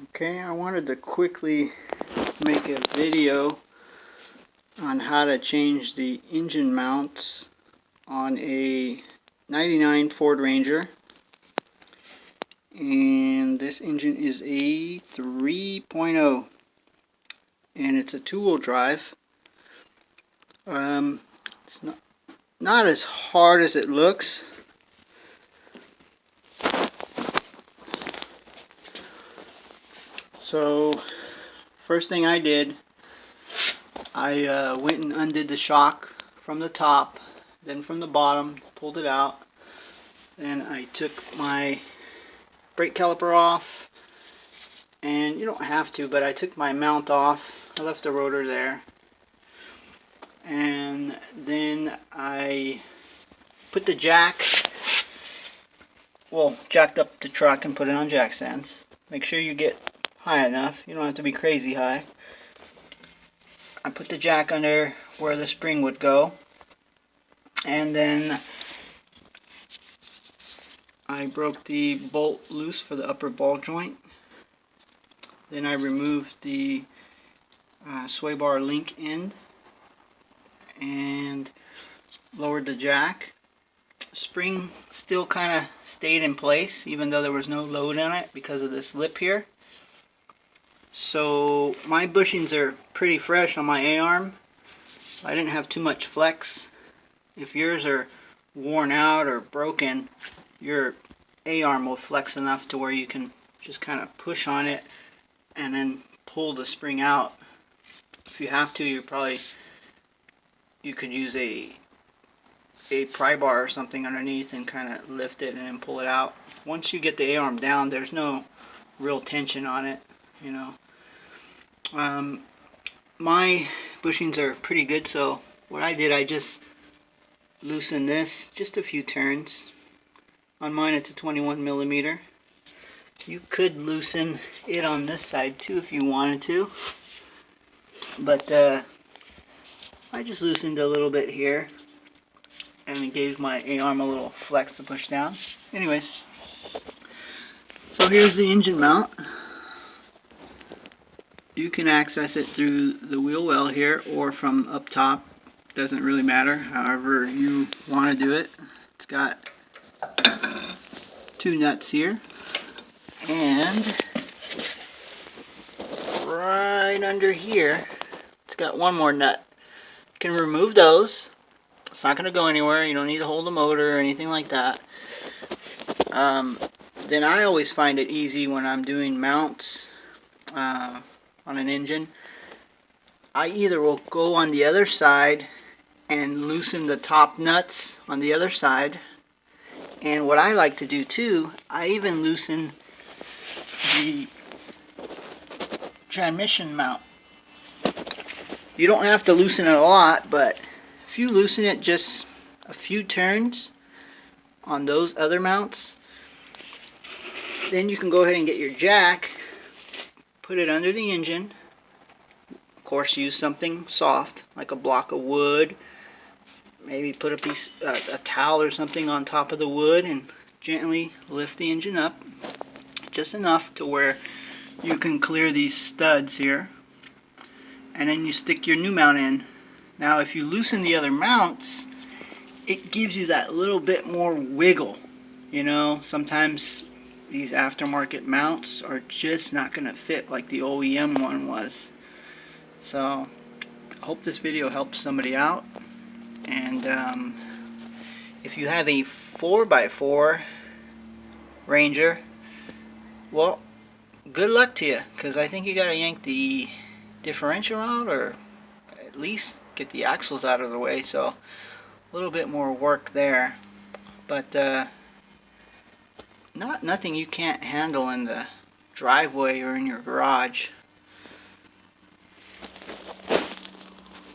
Okay, I wanted to quickly make a video on how to change the engine mounts on a 99 Ford Ranger. And this engine is a 3.0 and it's a two-wheel drive. It's not as hard as it looks. So first thing I did, I went and undid the shock from the top, then from the bottom, pulled it out. Then I took my brake caliper off, and you don't have to, but I took my mount off. I left the rotor there. And then I put the jack, jacked up the truck and put it on jack stands. Make sure you get high enough. You don't have to be crazy high. I put the jack under where the spring would go, and then I broke the bolt loose for the upper ball joint. Then I removed the sway bar link end and lowered the jack. Spring still kind of stayed in place even though there was no load on it because of this lip here. So my bushings are pretty fresh on my A-arm. I didn't have too much flex. If yours are worn out or broken, your A-arm will flex enough to where you can just kind of push on it and then pull the spring out. If you have to, you could use a pry bar or something underneath and kind of lift it and then pull it out. Once you get the A-arm down, there's no real tension on it, you know. My bushings are pretty good, so what I did, I just loosened this just a few turns. On mine it's a 21 millimeter. You could loosen it on this side too if you wanted to, but I just loosened a little bit here and it gave my A-arm a little flex to push down. Anyways, so here's the engine mount. You can access it through the wheel well here or from up top. Doesn't really matter, however you want to do it. It's got two nuts here, and right under here it's got one more nut. You can remove those. It's not going to go anywhere. You don't need to hold the motor or anything like that. Then I always find it easy when I'm doing mounts on an engine. I either will go on the other side and loosen the top nuts on the other side, and what I like to do too, I even loosen the transmission mount. You don't have to loosen it a lot, but if you loosen it just a few turns on those other mounts, then you can go ahead and get your jack, put it under the engine. Of course, use something soft like a block of wood. Maybe put a towel or something on top of the wood and gently lift the engine up just enough to where you can clear these studs here, and then you stick your new mount in. Now if you loosen the other mounts, it gives you that little bit more wiggle. You know, sometimes these aftermarket mounts are just not going to fit like the OEM one was. So I hope this video helps somebody out. And if you have a 4x4 Ranger, well, good luck to you, because I think you got to yank the differential out, or at least get the axles out of the way. So a little bit more work there, but nothing you can't handle in the driveway or in your garage.